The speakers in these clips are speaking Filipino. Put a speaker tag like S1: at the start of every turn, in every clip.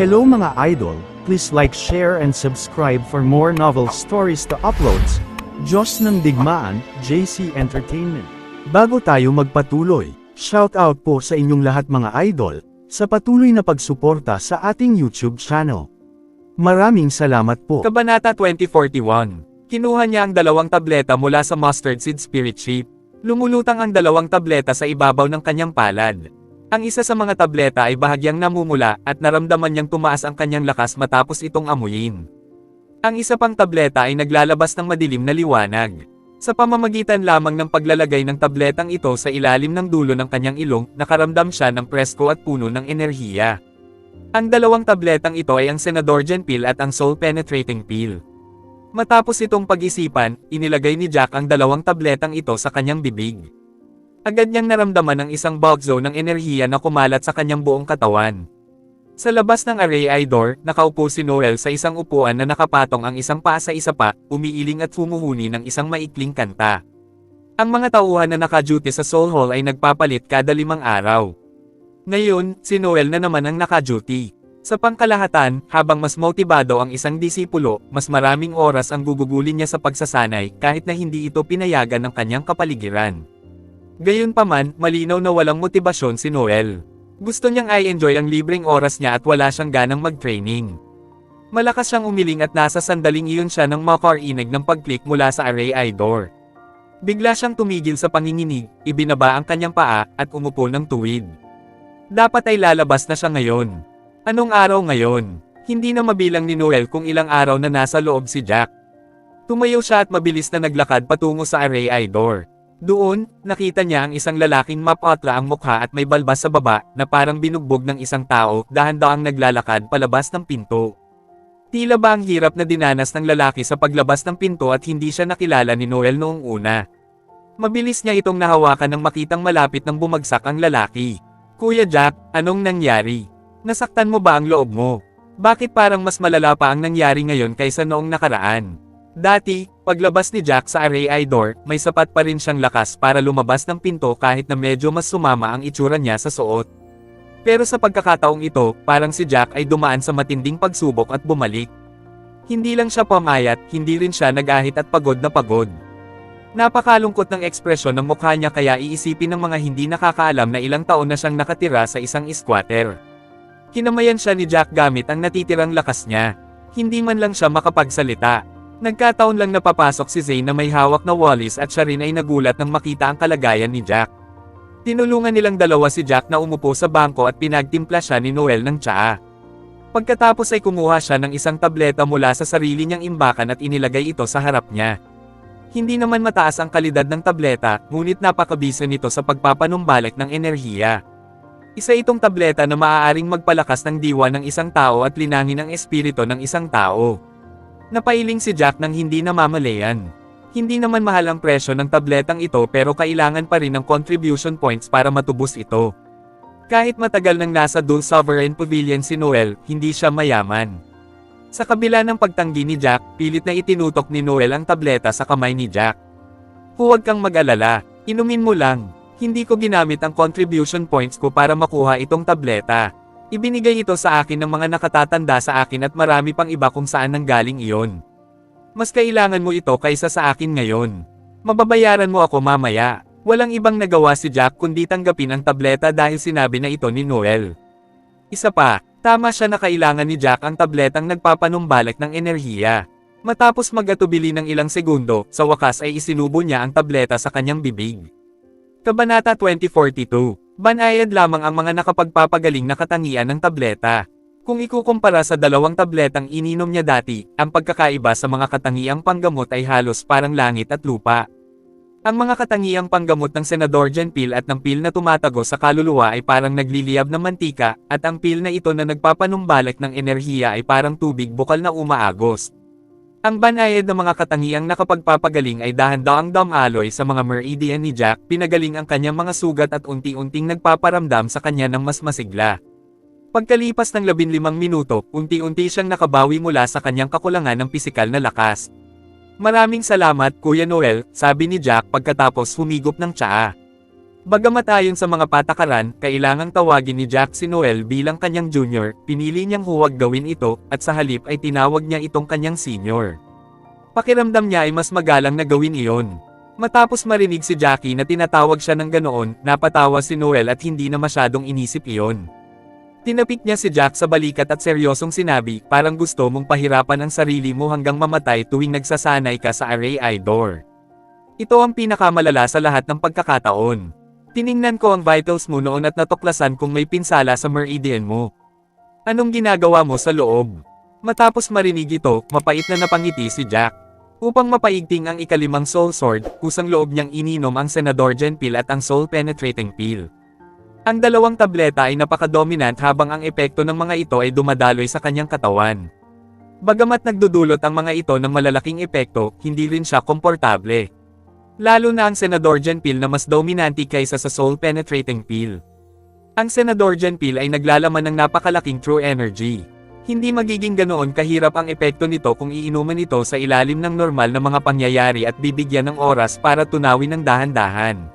S1: Hello mga idol, please like, share and subscribe for more novel stories to uploads. Diyos ng Digmaan, JC Entertainment. Bago tayo magpatuloy, shout out po sa inyong lahat mga idol, sa patuloy na pagsuporta sa ating YouTube channel. Maraming salamat po.
S2: Kabanata 2041. Kinuha niya ang 2 tableta mula sa mustard seed spirit ship. Lumulutang ang 2 tableta sa ibabaw ng kanyang palad. Ang isa sa mga tableta ay bahagyang namumula at naramdaman niyang tumaas ang kanyang lakas matapos itong amuyin. Ang isa pang tableta ay naglalabas ng madilim na liwanag. Sa pamamagitan lamang ng paglalagay ng tabletang ito sa ilalim ng dulo ng kanyang ilong, nakaramdam siya ng presko at puno ng enerhiya. Ang 2 tabletang ito ay ang Senador Gen Pill at ang Soul Penetrating Pill. Matapos itong pag-isipan, inilagay ni Jack ang 2 tabletang ito sa kanyang bibig. Agad niyang naramdaman ang isang bulk zone ng enerhiya na kumalat sa kanyang buong katawan. Sa labas ng array eye door, nakaupo si Noel sa isang upuan na nakapatong ang isang paa sa isa pa, umiiling at humuhuni ng isang maikling kanta. Ang mga tauhan na naka-duty sa Soul Hall ay nagpapalit kada 5 araw. Ngayon, si Noel na naman ang naka-duty. Sa pangkalahatan, habang mas motibado ang isang disipulo, mas maraming oras ang gugugulin niya sa pagsasanay kahit na hindi ito pinayagan ng kanyang kapaligiran. Gayunpaman, malinaw na walang motibasyon si Noel. Gusto niyang i-enjoy ang libreng oras niya at wala siyang ganang mag-training. Malakas siyang umiling at nasa sandaling iyon siya nang makarinig ng pag-click mula sa array eye door. Bigla siyang tumigil sa panginginig, ibinaba ang kanyang paa, at umupo ng tuwid. Dapat ay lalabas na siya ngayon. Anong araw ngayon? Hindi na mabilang ni Noel kung ilang araw na nasa loob si Jack. Tumayo siya at mabilis na naglakad patungo sa array eye door. Doon, nakita niya ang isang lalaking mapatla ang mukha at may balbas sa baba, na parang binugbog ng isang tao, dahan-daang naglalakad palabas ng pinto. Tila ba ang hirap na dinanas ng lalaki sa paglabas ng pinto at hindi siya nakilala ni Noel noong una. Mabilis niya itong nahawakan nang makitang malapit nang bumagsak ang lalaki. Kuya Jack, anong nangyari? Nasaktan mo ba ang loob mo? Bakit parang mas malala pa ang nangyari ngayon kaysa noong nakaraan? Dati, paglabas ni Jack sa array eye door, may sapat pa rin siyang lakas para lumabas ng pinto kahit na medyo mas sumama ang itsura niya sa suot. Pero sa pagkakataong ito, parang si Jack ay dumaan sa matinding pagsubok at bumalik. Hindi lang siya pamayat, hindi rin siya nag-ahit at pagod na pagod. Napakalungkot ng ekspresyon ng mukha niya kaya iisipin ng mga hindi nakakaalam na ilang taon na siyang nakatira sa isang squatter. Kinamayan siya ni Jack gamit ang natitirang lakas niya. Hindi man lang siya makapagsalita. Nagkataon lang napapasok si Zane na may hawak na wallis at siya rin ay nagulat nang makita ang kalagayan ni Jack. Tinulungan nilang dalawa si Jack na umupo sa bangko at pinagtimpla siya ni Noel ng tsaa. Pagkatapos ay kumuha siya ng isang tableta mula sa sarili niyang imbakan at inilagay ito sa harap niya. Hindi naman mataas ang kalidad ng tableta, ngunit napakabisa nito sa pagpapanumbalik ng enerhiya. Isa itong tableta na maaaring magpalakas ng diwa ng isang tao at linangin ang espiritu ng isang tao. Napailing si Jack nang hindi namamalayan. Hindi naman mahal ang presyo ng tabletang ito pero kailangan pa rin ng contribution points para matubos ito. Kahit matagal nang nasa Dul Sovereign Pavilion si Noel, hindi siya mayaman. Sa kabila ng pagtanggi ni Jack, pilit na itinutok ni Noel ang tableta sa kamay ni Jack. Huwag kang mag-alala, inumin mo lang. Hindi ko ginamit ang contribution points ko para makuha itong tableta. Ibinigay ito sa akin ng mga nakatatanda sa akin at marami pang iba kung saan nanggaling iyon. Mas kailangan mo ito kaysa sa akin ngayon. Mababayaran mo ako mamaya. Walang ibang nagawa si Jack kundi tanggapin ang tableta dahil sinabi na ito ni Noel. Isa pa, tama siya na kailangan ni Jack ang tabletang nagpapanumbalik ng enerhiya. Matapos mag-atubili ng ilang segundo, sa wakas ay isinubo niya ang tableta sa kanyang bibig. Kabanata 2042. Banayad lamang ang mga nakapagpapagaling na katangian ng tableta. Kung ikukumpara sa 2 tabletang ininom niya dati, ang pagkakaiba sa mga katangiang panggamot ay halos parang langit at lupa. Ang mga katangiang panggamot ng Senador Gen Pill at ng pill na tumatago sa kaluluwa ay parang nagliliyab ng mantika, at ang pill na ito na nagpapanumbalik ng enerhiya ay parang tubig bukal na umaagos. Ang banayad na mga katangiang nakapagpapagaling ay dahan-daang damaloy sa mga meridian ni Jack, pinagaling ang kanyang mga sugat at unti-unting nagpaparamdam sa kanya ng mas masigla. Pagkalipas ng 15 minuto, unti-unti siyang nakabawi mula sa kanyang kakulangan ng pisikal na lakas. Maraming salamat, Kuya Noel, sabi ni Jack pagkatapos humigop ng tsaa. Bagamat ayon sa mga patakaran, kailangang tawagin ni Jack si Noel bilang kanyang junior, pinili niyang huwag gawin ito, at sa halip ay tinawag niya itong kanyang senior. Pakiramdam niya ay mas magalang na gawin iyon. Matapos marinig si Jackie na tinatawag siya ng ganoon, napatawa si Noel at hindi na masyadong inisip iyon. Tinapik niya si Jack sa balikat at seryosong sinabi, parang gusto mong pahirapan ang sarili mo hanggang mamatay tuwing nagsasanay ka sa Array Door. Ito ang pinakamalala sa lahat ng pagkakataon. Tiningnan ko ang vitals mo noon at natuklasan kung may pinsala sa meridian mo. Anong ginagawa mo sa loob? Matapos marinig ito, mapait na napangiti si Jack. Upang mapaigting ang ikalimang soul sword, kusang loob niyang ininom ang Senadorgen pill at ang soul penetrating pill. Ang dalawang tableta ay napaka-dominant habang ang epekto ng mga ito ay dumadaloy sa kanyang katawan. Bagamat nagdudulot ang mga ito ng malalaking epekto, hindi rin siya komportable. Lalo na ang Senadorgen pill na mas dominante kaysa sa soul penetrating pill. Ang Senadorgen pill ay naglalaman ng napakalaking true energy. Hindi magiging ganoon kahirap ang epekto nito kung iinuman ito sa ilalim ng normal na mga pangyayari at bibigyan ng oras para tunawin ng dahan-dahan.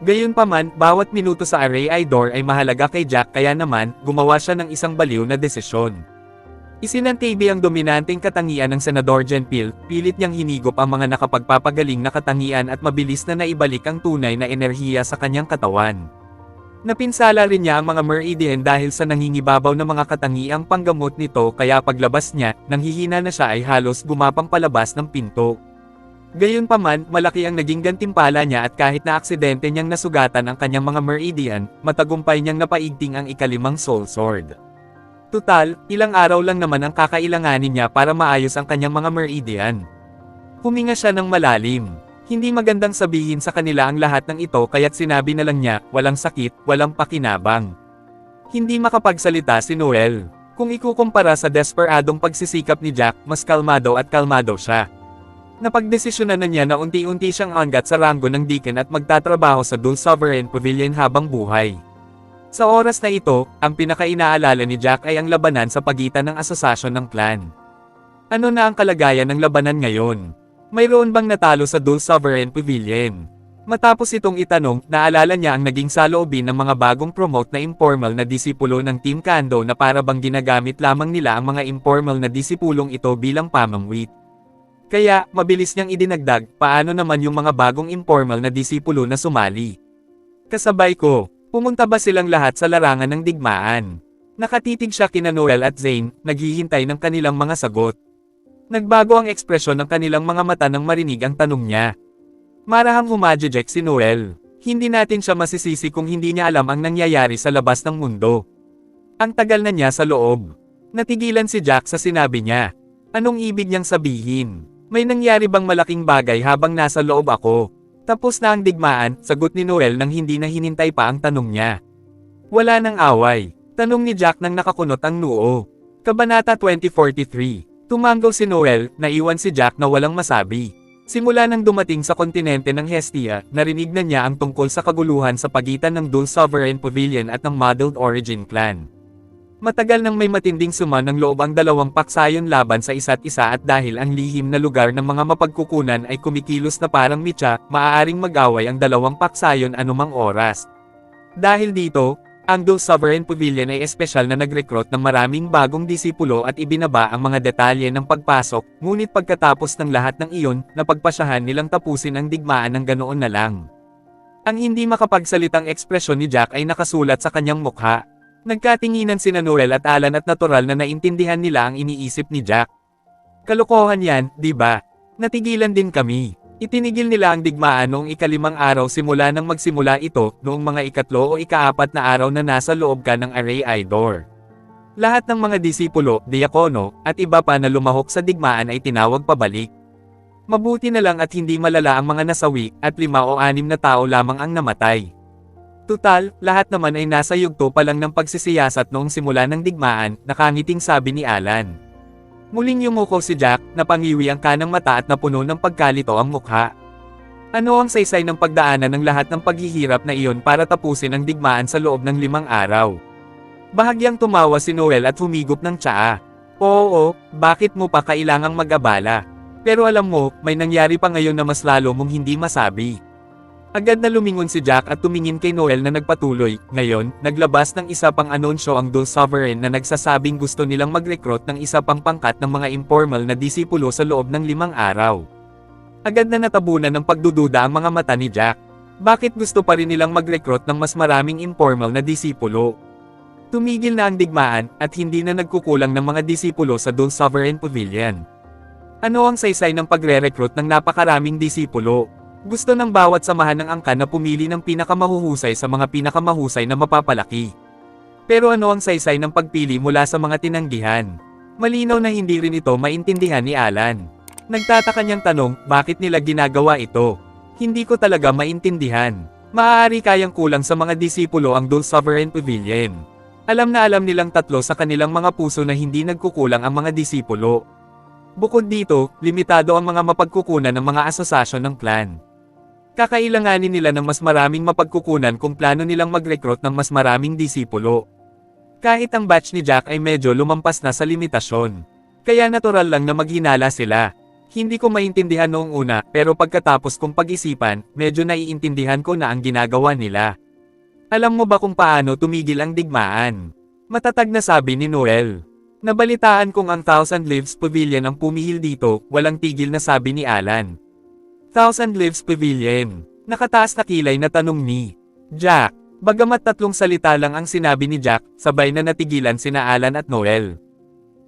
S2: Gayunpaman, bawat minuto sa Array Door ay mahalaga kay Jack kaya naman, gumawa siya ng isang baliw na desisyon. Isinantabi ang dominanteng katangian ng Senadorgen pill, pilit niyang hinigop ang mga nakapagpapagaling na katangian at mabilis na naibalik ang tunay na enerhiya sa kanyang katawan. Napinsala rin niya ang mga meridian dahil sa nangingibabaw na mga katangiang panggamot nito kaya paglabas niya, nanghihina na siya ay halos gumapang palabas ng pinto. Gayunpaman, malaki ang naging gantimpala niya at kahit na aksidente niyang nasugatan ang kanyang mga meridian, matagumpay niyang napaigting ang ikalimang soul sword. Tutal, ilang araw lang naman ang kakailanganin niya para maayos ang kanyang mga meridian. Huminga siya ng malalim. Hindi magandang sabihin sa kanila ang lahat ng ito kaya't sinabi na lang niya, walang sakit, walang pakinabang. Hindi makapagsalita si Noel. Kung ikukumpara sa desperadong pagsisikap ni Jack, mas kalmado at kalmado siya. Napagdesisyonan na niya na unti-unti siyang angat sa ranggo ng deacon at magtatrabaho sa Dul Sovereign Pavilion habang buhay. Sa oras na ito, ang pinakainaalala ni Jack ay ang labanan sa pagitan ng asosasyon ng clan. Ano na ang kalagayan ng labanan ngayon? Mayroon bang natalo sa Dul Sovereign Pavilion? Matapos itong itanong, naalala niya ang naging saloobin ng mga bagong promote na informal na disipulo ng Team Kando na para bang ginagamit lamang nila ang mga informal na disipulong ito bilang pamamwit. Kaya, mabilis niyang idinagdag, paano naman yung mga bagong informal na disipulo na sumali? Kasabay ko, pumunta ba silang lahat sa larangan ng digmaan? Nakatitig siya kina Noel at Zane, naghihintay ng kanilang mga sagot. Nagbago ang ekspresyon ng kanilang mga mata nang marinig ang tanong niya. Marahang humajejek si Noel. Hindi natin siya masisisi kung hindi niya alam ang nangyayari sa labas ng mundo. Ang tagal na niya sa loob. Natigilan si Jack sa sinabi niya. Anong ibig niyang sabihin? May nangyari bang malaking bagay habang nasa loob ako? Tapos na ang digmaan, sagot ni Noel nang hindi na hinintay pa ang tanong niya. Wala nang away. Tanong ni Jack nang nakakunot ang noo. Kabanata 2043. Tumanggaw si Noel, naiwan si Jack na walang masabi. Simula nang dumating sa kontinente ng Hestia, narinig na niya ang tungkol sa kaguluhan sa pagitan ng Dul Sovereign Pavilion at ng Muddled Origin Clan. Matagal nang may matinding suman ng loob ang dalawang paksayon laban sa isa't isa at dahil ang lihim na lugar ng mga mapagkukunan ay kumikilos na parang mitya, maaaring mag-away ang dalawang paksayon anumang oras. Dahil dito, ang Dul Sovereign Pavilion ay espesyal na nag-recruit ng maraming bagong disipulo at ibinaba ang mga detalye ng pagpasok, ngunit pagkatapos ng lahat ng iyon, napagpasyahan nilang tapusin ang digmaan ng ganoon na lang. Ang hindi makapagsalitang ekspresyon ni Jack ay nakasulat sa kanyang mukha. Nagkatinginan sina Noel at Alan at natural na naintindihan nila ang iniisip ni Jack. Kalokohan yan, di ba? Natigilan din kami. Itinigil nila ang digmaan noong ikalimang araw simula nang magsimula ito, noong mga ikatlo o ikaapat na araw na nasa loob ka ng Array Door. Lahat ng mga disipulo, diakono, at iba pa na lumahok sa digmaan ay tinawag pabalik. Mabuti na lang at hindi malala ang mga nasawi, at 5 o 6 na tao lamang ang namatay. Tutal, lahat naman ay nasa yugto pa lang ng pagsisiyasat noong simula ng digmaan, nakangiting sabi ni Alan. Muling yumuko si Jack, napangiwi ang kanang mata at napuno ng pagkalito ang mukha. Ano ang saysay ng pagdaanan ng lahat ng paghihirap na iyon para tapusin ang digmaan sa loob ng 5 araw? Bahagyang tumawa si Noel at humigop ng tsaa. Oo, bakit mo pa kailangang mag-abala? Pero alam mo, may nangyari pa ngayon na mas lalo mong hindi masabi. Agad na lumingon si Jack at tumingin kay Noel na nagpatuloy. Ngayon, naglabas ng isa pang anunsyo ang Dole Sovereign na nagsasabing gusto nilang mag-recruit ng isa pang pangkat ng mga informal na disipulo sa loob ng 5 araw. Agad na natabunan ng pagdududa ang mga mata ni Jack. Bakit gusto pa rin nilang mag-recruit ng mas maraming informal na disipulo? Tumigil na ang digmaan, at hindi na nagkukulang ng mga disipulo sa Dole Sovereign Pavilion. Ano ang saysay ng pagre-recruit ng napakaraming disipulo? Gusto ng bawat samahan ng angkan na pumili ng pinakamahusay sa mga pinakamahusay na mapapalaki. Pero ano ang saysay ng pagpili mula sa mga tinanggihan? Malinaw na hindi rin ito maintindihan ni Alan. Nagtataka niyang tanong, bakit nila ginagawa ito? Hindi ko talaga maintindihan. Maaari kayang kulang sa mga disipulo ang Dole Sovereign Pavilion. Alam na alam nilang tatlo sa kanilang mga puso na hindi nagkukulang ang mga disipulo. Bukod dito, limitado ang mga mapagkukunan ng mga asosasyon ng clan. Kakailanganin nila ng mas maraming mapagkukunan kung plano nilang mag-recruit ng mas maraming disipulo. Kahit ang batch ni Jack ay medyo lumampas na sa limitasyon. Kaya natural lang na maghinala sila. Hindi ko maintindihan noong una, pero pagkatapos kong pag-isipan, medyo naiintindihan ko na ang ginagawa nila. Alam mo ba kung paano tumigil ang digmaan? Matatag na sabi ni Noel. Nabalitaan kong ang Thousand Leaves Pavilion ang pumihil dito, walang tigil na sabi ni Alan. Thousand Leaves Pavilion. Nakataas na kilay na tanong ni Jack. Bagamat 3 salita lang ang sinabi ni Jack, sabay na natigilan sina Alan at Noel.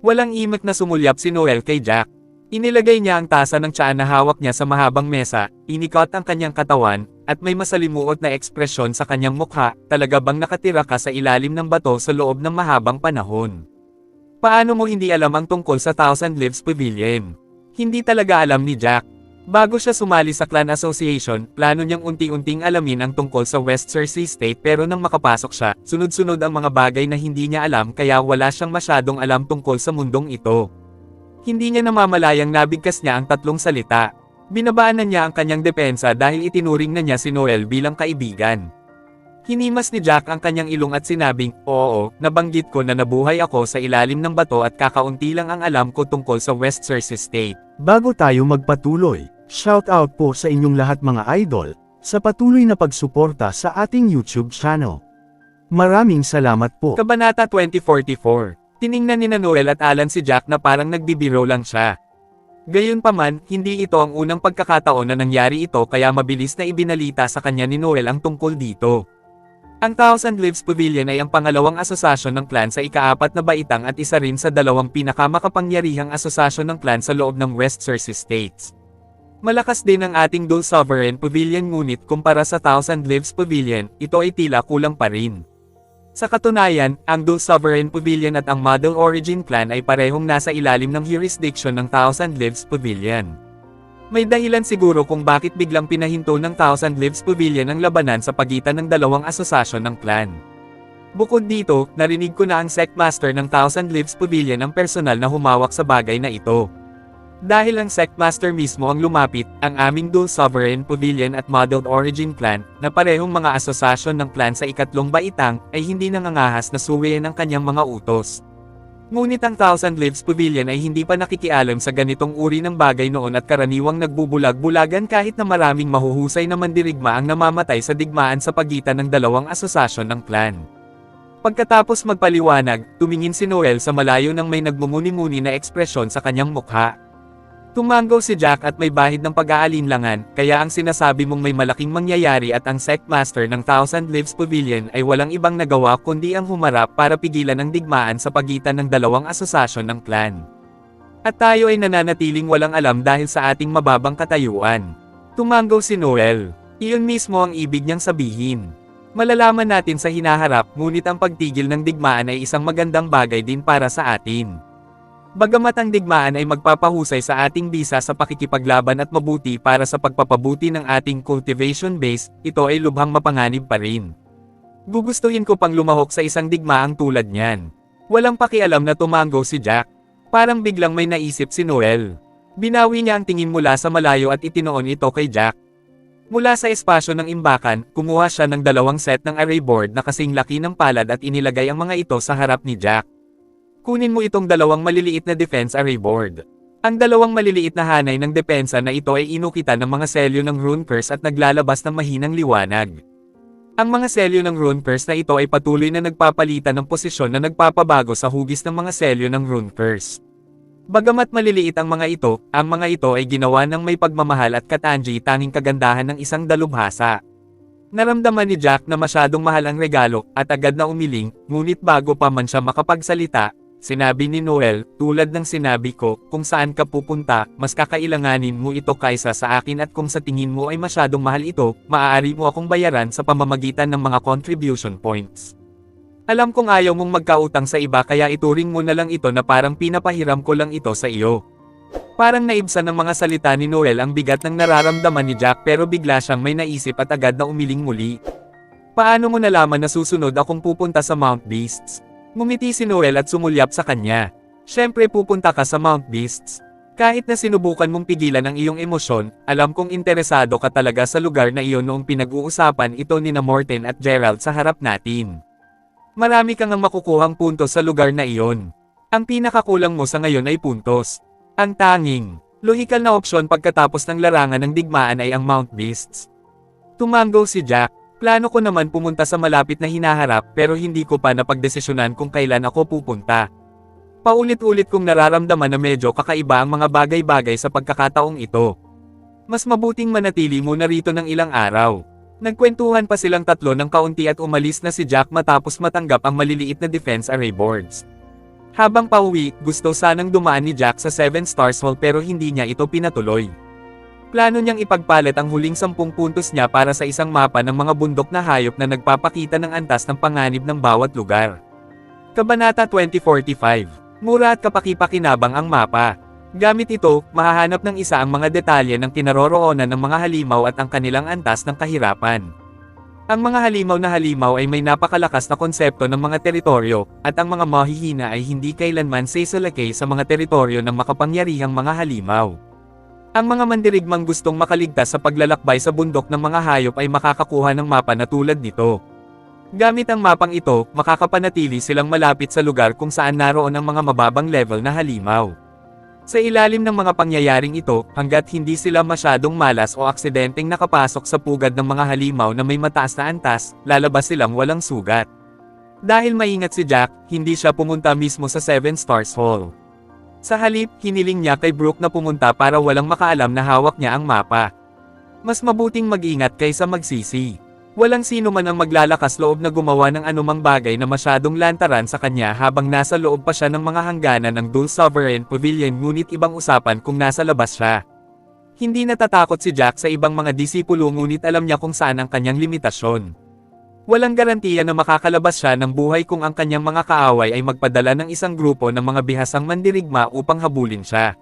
S2: Walang imik na sumulyap si Noel kay Jack. Inilagay niya ang tasa ng tsaa na hawak niya sa mahabang mesa, inikot ang kanyang katawan, at may masalimuot na ekspresyon sa kanyang mukha, talaga bang nakatira ka sa ilalim ng bato sa loob ng mahabang panahon. Paano mo hindi alam ang tungkol sa Thousand Leaves Pavilion? Hindi talaga alam ni Jack. Bago siya sumali sa Clan Association, plano niyang unti-unting alamin ang tungkol sa West Cersei State pero nang makapasok siya, sunod-sunod ang mga bagay na hindi niya alam kaya wala siyang masyadong alam tungkol sa mundong ito. Hindi niya namamalayang nabigkas niya ang 3 salita. Binabaan na niya ang kanyang depensa dahil itinuring na niya si Noel bilang kaibigan. Hinimas ni Jack ang kanyang ilong at sinabing, "Oo, nabanggit ko na nabuhay ako sa ilalim ng bato at kakaunti lang ang alam ko tungkol sa West Cersei State."
S1: Bago tayo magpatuloy, shoutout po sa inyong lahat mga idol, sa patuloy na pagsuporta sa ating YouTube channel. Maraming salamat po.
S2: Kabanata 2044. Tiningnan ni Noel at Alan si Jack na parang nagbibiro lang siya. Gayunpaman, hindi ito ang unang pagkakataon na nangyari ito kaya mabilis na ibinalita sa kanya ni Noel ang tungkol dito. Ang Thousand Leaves Pavilion ay ang pangalawang asosasyon ng clan sa ika-4 na baitang at isa rin sa 2 pinakamakapangyarihang asosasyon ng clan sa loob ng West Cersei States. Malakas din ang ating Dole Sovereign Pavilion ngunit kumpara sa Thousand Leaves Pavilion, ito ay tila kulang pa rin. Sa katunayan, ang Dole Sovereign Pavilion at ang Model Origin Clan ay parehong nasa ilalim ng jurisdiction ng Thousand Leaves Pavilion. May dahilan siguro kung bakit biglang pinahinto ng Thousand Leaves Pavilion ang labanan sa pagitan ng 2 asosasyon ng clan. Bukod dito, narinig ko na ang Sectmaster ng Thousand Leaves Pavilion ang personal na humawak sa bagay na ito. Dahil ang Sectmaster mismo ang lumapit, ang aming Dole Sovereign Pavilion at Modeled Origin Clan, na parehong mga asosasyon ng clan sa ika-3 baitang, ay hindi nangangahas na suwiin ang kanyang mga utos. Ngunit ang Thousand Leaves Pavilion ay hindi pa nakikialam sa ganitong uri ng bagay noon at karaniwang nagbubulag-bulagan kahit na maraming mahuhusay na mandirigma ang namamatay sa digmaan sa pagitan ng 2 asosasyon ng clan. Pagkatapos magpaliwanag, tumingin si Noel sa malayo nang may nagmumuni-muni na ekspresyon sa kanyang mukha. Tumango si Jack at may bahid ng pag-aalinlangan, kaya ang sinasabi mong may malaking mangyayari at ang Sectmaster ng Thousand Leaves Pavilion ay walang ibang nagawa kundi ang humarap para pigilan ang digmaan sa pagitan ng 2 asosasyon ng clan. At tayo ay nananatiling walang alam dahil sa ating mababang katayuan. Tumango si Noel. Iyon mismo ang ibig niyang sabihin. Malalaman natin sa hinaharap, ngunit ang pagtigil ng digmaan ay isang magandang bagay din para sa atin. Bagamat ang digmaan ay magpapahusay sa ating bisa sa pakikipaglaban at mabuti para sa pagpapabuti ng ating cultivation base, ito ay lubhang mapanganib pa rin. Gugustuhin ko pang lumahok sa isang digmaang tulad niyan. Walang pakialam na tumango si Jack. Parang biglang may naisip si Noel. Binawi niya ang tingin mula sa malayo at itinoon ito kay Jack. Mula sa espasyo ng imbakan, kumuha siya ng 2 set ng array board na kasing laki ng palad at inilagay ang mga ito sa harap ni Jack. Kunin mo itong 2 maliliit na defense array board. Ang dalawang maliliit na hanay ng depensa na ito ay inukitan ng mga selyo ng rune curse at naglalabas ng mahinang liwanag. Ang mga selyo ng rune curse na ito ay patuloy na nagpapalitan ng posisyon na nagpapabago sa hugis ng mga selyo ng rune curse. Bagamat maliliit ang mga ito ay ginawa ng may pagmamahal at katangi tanging kagandahan ng isang dalubhasa. Naramdaman ni Jack na masyadong mahal ang regalo at agad na umiling, ngunit bago pa man siya makapagsalita, sinabi ni Noel, tulad ng sinabi ko, kung saan ka pupunta, mas kakailanganin mo ito kaysa sa akin at kung sa tingin mo ay masyadong mahal ito, maaari mo akong bayaran sa pamamagitan ng mga contribution points. Alam kong ayaw mong magkautang sa iba kaya ituring mo na lang ito na parang pinapahiram ko lang ito sa iyo. Parang naibsan ng mga salita ni Noel ang bigat ng nararamdaman ni Jack pero bigla siyang may naisip at agad na umiling muli. Paano mo nalaman na susunod akong pupunta sa Mount Beasts? Ngumiti si Noel at sumulyap sa kanya. Siyempre pupunta ka sa Mount Beasts. Kahit na sinubukan mong pigilan ang iyong emosyon, alam kong interesado ka talaga sa lugar na iyon noong pinag-uusapan ito nina Morten at Gerald sa harap natin. Marami kang makukuhang puntos sa lugar na iyon. Ang pinakakulang mo sa ngayon ay puntos. Ang tanging, lohikal na opsyon pagkatapos ng larangan ng digmaan ay ang Mount Beasts. Tumango si Jack. Plano ko naman pumunta sa malapit na hinaharap pero hindi ko pa napagdesisyonan kung kailan ako pupunta. Paulit-ulit kong nararamdaman na medyo kakaiba ang mga bagay-bagay sa pagkakataong ito. Mas mabuting manatili muna rito ng ilang araw. Nagkwentuhan pa silang tatlo ng kaunti at umalis na si Jack matapos matanggap ang maliliit na defense array boards. Habang pauwi, gusto sanang dumaan ni Jack sa 7 Stars Hall pero hindi niya ito pinatuloy. Plano niyang ipagpalit ang huling 10 puntos niya para sa isang mapa ng mga bundok na hayop na nagpapakita ng antas ng panganib ng bawat lugar. Kabanata 2045. Mura at kapaki-pakinabang ang mapa. Gamit ito, mahahanap ng isa ang mga detalye ng kinaroroonan ng mga halimaw at ang kanilang antas ng kahirapan. Ang mga halimaw na halimaw ay may napakalakas na konsepto ng mga teritoryo, at ang mga mahihina ay hindi kailanman sasalakay sa mga teritoryo ng makapangyarihang mga halimaw. Ang mga mandirigmang gustong makaligtas sa paglalakbay sa bundok ng mga hayop ay makakakuha ng mapa na tulad nito. Gamit ang mapang ito, makakapanatili silang malapit sa lugar kung saan naroon ang mga mababang level na halimaw. Sa ilalim ng mga pangyayaring ito, hanggat hindi sila masyadong malas o aksidenteng nakapasok sa pugad ng mga halimaw na may mataas na antas, lalabas silang walang sugat. Dahil maingat si Jack, hindi siya pumunta mismo sa 7 Stars Hall. Sa halip, hiniling niya kay Brooke na pumunta para walang makaalam na hawak niya ang mapa. Mas mabuting mag-ingat kaysa magsisi. Walang sino man ang maglalakas loob na gumawa ng anumang bagay na masyadong lantaran sa kanya habang nasa loob pa siya ng mga hangganan ng Dul Sovereign Pavilion ngunit ibang usapan kung nasa labas siya. Hindi natatakot si Jack sa ibang mga disipulo ngunit alam niya kung saan ang kanyang limitasyon. Walang garantiya na makakalabas siya ng buhay kung ang kanyang mga kaaway ay magpadala ng isang grupo ng mga bihasang mandirigma upang habulin siya.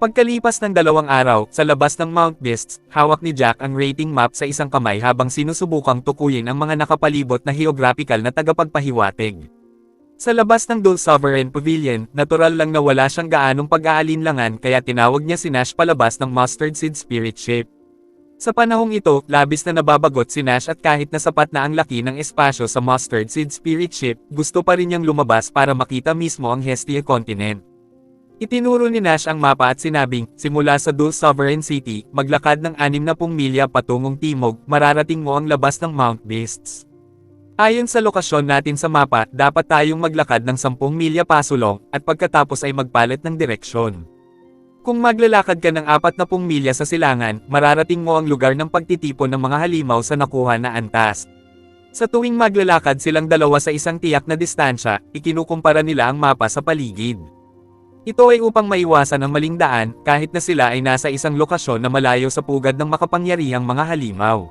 S2: Pagkalipas ng 2 araw, sa labas ng Mount Beasts, hawak ni Jack ang rating map sa isang kamay habang sinusubukang tukuyin ang mga nakapalibot na geographical na tagapagpahiwatig. Sa labas ng Dul Sovereign Pavilion, natural lang na wala siyang gaanong pag-aalinlangan kaya tinawag niya si Nash palabas ng Mustard Seed Spirit Ship. Sa panahong ito, labis na nababagot si Nash at kahit na sapat na ang laki ng espasyo sa Mustard Seed Spirit Ship, gusto pa rin niyang lumabas para makita mismo ang Hestia Continent. Itinuro ni Nash ang mapa at sinabing, simula sa Dul Sovereign City, maglakad ng 60 milya patungong timog, mararating mo ang labas ng Mount Beasts. Ayon sa lokasyon natin sa mapa, dapat tayong maglakad ng 10 milya pasulong, at pagkatapos ay magpalit ng direksyon. Kung maglalakad ka ng 40 milya sa silangan, mararating mo ang lugar ng pagtitipon ng mga halimaw sa nakuha na antas. Sa tuwing maglalakad silang dalawa sa isang tiyak na distansya, ikinukumpara nila ang mapa sa paligid. Ito ay upang maiwasan ang maling daan, kahit na sila ay nasa isang lokasyon na malayo sa pugad ng makapangyarihang mga halimaw.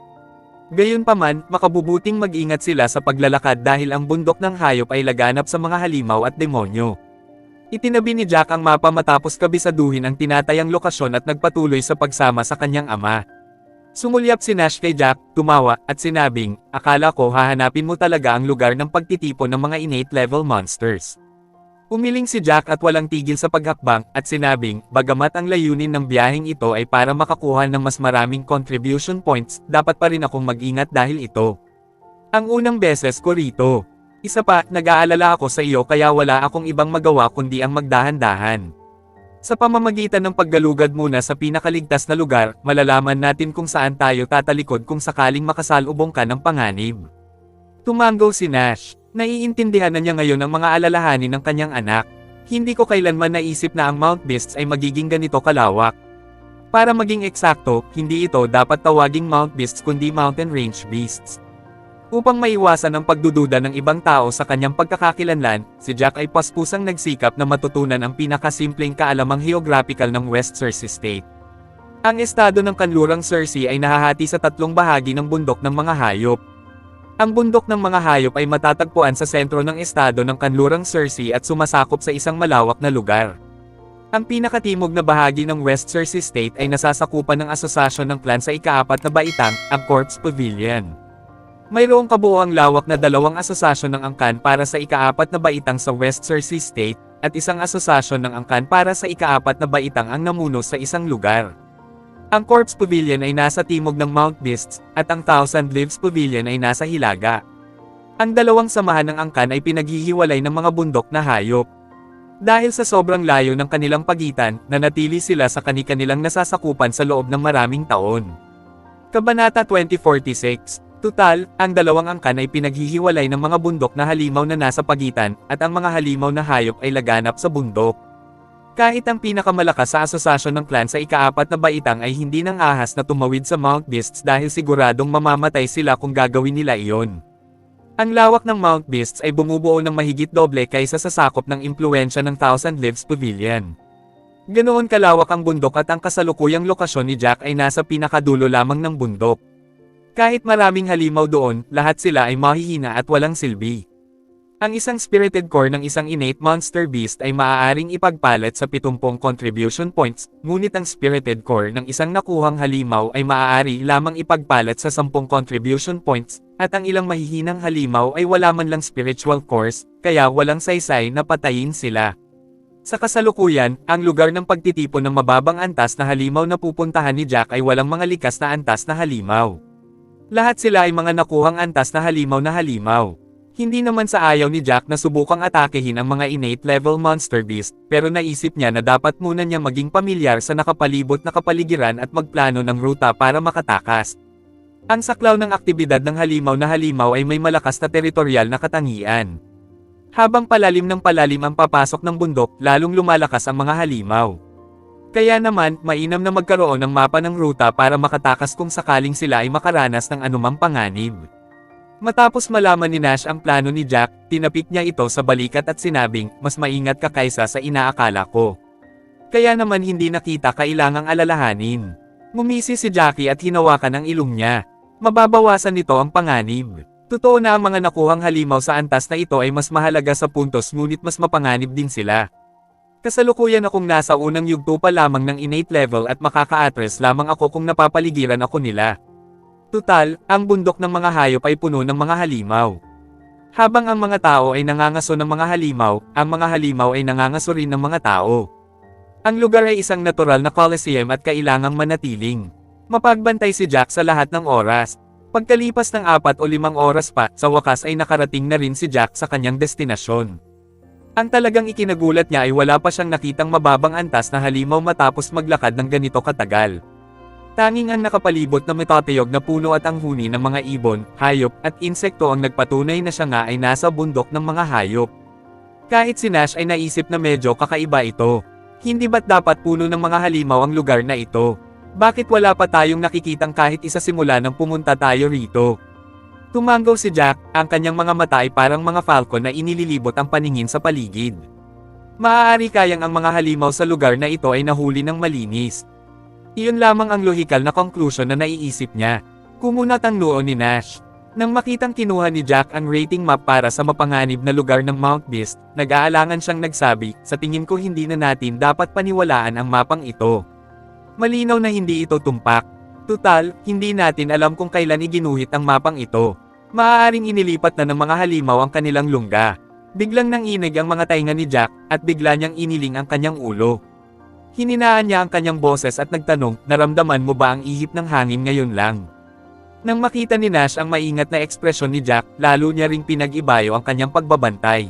S2: Gayunpaman, makabubuting mag-ingat sila sa paglalakad dahil ang bundok ng hayop ay laganap sa mga halimaw at demonyo. Itinabi ni Jack ang mapa matapos kabisaduhin ang tinatayang lokasyon at nagpatuloy sa pagsama sa kanyang ama. Sumulyap si Nash kay Jack, tumawa, at sinabing, akala ko hahanapin mo talaga ang lugar ng pagtitipon ng mga innate level monsters. Umiling si Jack at walang tigil sa paghakbang, at sinabing, bagamat ang layunin ng biyaheng ito ay para makakuha ng mas maraming contribution points, dapat pa rin akong mag-ingat dahil ito ang unang beses ko rito. Isa pa, nag-aalala ako sa iyo kaya wala akong ibang magawa kundi ang magdahan-dahan. Sa pamamagitan ng paggalugad muna sa pinakaligtas na lugar, malalaman natin kung saan tayo tatalikod kung sakaling makasalubong ka ng panganib. Tumango si Nash. Naiintindihan na niya ngayon ang mga alalahanin ng kanyang anak. Hindi ko kailanman naisip na ang Mount Beasts ay magiging ganito kalawak. Para maging eksakto, hindi ito dapat tawaging Mount Beasts kundi Mountain Range Beasts. Upang maiwasan ang pagdududa ng ibang tao sa kanyang pagkakakilanlan, si Jack ay paspusang nagsikap na matutunan ang pinakasimpleng kaalamang geographical ng West Cersei State. Ang estado ng kanlurang Cersei ay nahahati sa tatlong bahagi ng bundok ng mga hayop. Ang bundok ng mga hayop ay matatagpuan sa sentro ng estado ng kanlurang Cersei at sumasakop sa isang malawak na lugar. Ang pinakatimog na bahagi ng West Cersei State ay nasasakupan ng asosasyon ng clan sa ika-4 na baitang, ang Corpse Pavilion. Mayroong kabuoang lawak na 2 asosasyon ng angkan para sa ika-4 na baitang sa West Cersei State, at isang asosasyon ng angkan para sa ika-4 na baitang ang namuno sa isang lugar. Ang Corpse Pavilion ay nasa timog ng Mount Beasts, at ang Thousand Leaves Pavilion ay nasa hilaga. Ang dalawang samahan ng angkan ay pinaghihiwalay ng mga bundok na hayop. Dahil sa sobrang layo ng kanilang pagitan, nanatili sila sa kani-kanilang nasasakupan sa loob ng maraming taon. Kabanata 2046. Tutal, ang dalawang angkan ay pinaghihiwalay ng mga bundok na halimaw na nasa pagitan, at ang mga halimaw na hayop ay laganap sa bundok. Kahit ang pinakamalakas sa asosasyon ng clan sa ika-4 na baitang ay hindi nang ahas na tumawid sa Mount Beasts dahil siguradong mamamatay sila kung gagawin nila iyon. Ang lawak ng Mount Beasts ay bumubuo ng mahigit doble kaysa sa sakop ng impluwensya ng Thousand Leaves Pavilion. Ganoon kalawak ang bundok at ang kasalukuyang lokasyon ni Jack ay nasa pinakadulo lamang ng bundok. Kahit maraming halimaw doon, lahat sila ay mahihina at walang silbi. Ang isang spirited core ng isang innate monster beast ay maaaring ipagpalit sa 70 contribution points, ngunit ang spirited core ng isang nakuhang halimaw ay maaari lamang ipagpalit sa 10 contribution points, at ang ilang mahihinang halimaw ay wala man lang spiritual cores, kaya walang saysay na patayin sila. Sa kasalukuyan, ang lugar ng pagtitipon ng mababang antas na halimaw na pupuntahan ni Jack ay walang mga likas na antas na halimaw. Lahat sila ay mga nakuhang antas na halimaw. Hindi naman sa ayaw ni Jack na subukang atakehin ang mga innate level monster beast, pero naisip niya na dapat muna niya maging pamilyar sa nakapalibot na kapaligiran at magplano ng ruta para makatakas. Ang saklaw ng aktibidad ng halimaw na halimaw ay may malakas na teritorial na katangian. Habang palalim ng palalim ang papasok ng bundok, lalong lumalakas ang mga halimaw. Kaya naman, mainam na magkaroon ng mapa ng ruta para makatakas kung sakaling sila ay makaranas ng anumang panganib. Matapos malaman ni Nash ang plano ni Jack, tinapik niya ito sa balikat at sinabing, mas maingat ka kaysa sa inaakala ko. Kaya naman hindi nakita kailangang alalahanin. Ngumisi si Jackie at hinawakan ang ilong niya. Mababawasan nito ang panganib. Totoo na ang mga nakuhang halimaw sa antas na ito ay mas mahalaga sa puntos ngunit mas mapanganib din sila. Kasalukuyan akong nasa unang yugto pa lamang ng innate level at makaka-address lamang ako kung napapaligiran ako nila. Tutal, ang bundok ng mga hayop ay puno ng mga halimaw. Habang ang mga tao ay nangangaso ng mga halimaw, ang mga halimaw ay nangangaso rin ng mga tao. Ang lugar ay isang natural na coliseum at kailangang manatiling mapagbantay si Jack sa lahat ng oras. Pagkalipas ng 4 o 5 oras pa, sa wakas ay nakarating na rin si Jack sa kanyang destinasyon. Ang talagang ikinagulat niya ay wala pa siyang nakitang mababang antas na halimaw matapos maglakad ng ganito katagal. Tanging ang nakapalibot na matatayog na puno at ang huni ng mga ibon, hayop, at insekto ang nagpatunay na siya nga ay nasa bundok ng mga hayop. Kahit si Nash ay naisip na medyo kakaiba ito. Hindi ba't dapat puno ng mga halimaw ang lugar na ito? Bakit wala pa tayong nakikitang kahit isa simula nang pumunta tayo rito? Tumango si Jack, ang kanyang mga mata ay parang mga falcon na inililibot ang paningin sa paligid. Maaari kayang ang mga halimaw sa lugar na ito ay nahuli ng malinis. Iyon lamang ang lohikal na conclusion na naiisip niya. Kumunat ang noo ni Nash. Nang makitang kinuha ni Jack ang rating map para sa mapanganib na lugar ng Mount Beast, nag-aalangan siyang nagsabi, sa tingin ko hindi na natin dapat paniwalaan ang mapang ito. Malinaw na hindi ito tumpak. Tutal, hindi natin alam kung kailan iginuhit ang mapang ito. Maaaring inilipat na ng mga halimaw ang kanilang lungga. Biglang nanginig ang mga tainga ni Jack, at bigla niyang iniling ang kanyang ulo. Hininaan niya ang kanyang boses at nagtanong, naramdaman mo ba ang ihip ng hangin ngayon lang? Nang makita ni Nash ang maingat na ekspresyon ni Jack, lalo niya ring pinag-ibayo ang kanyang pagbabantay.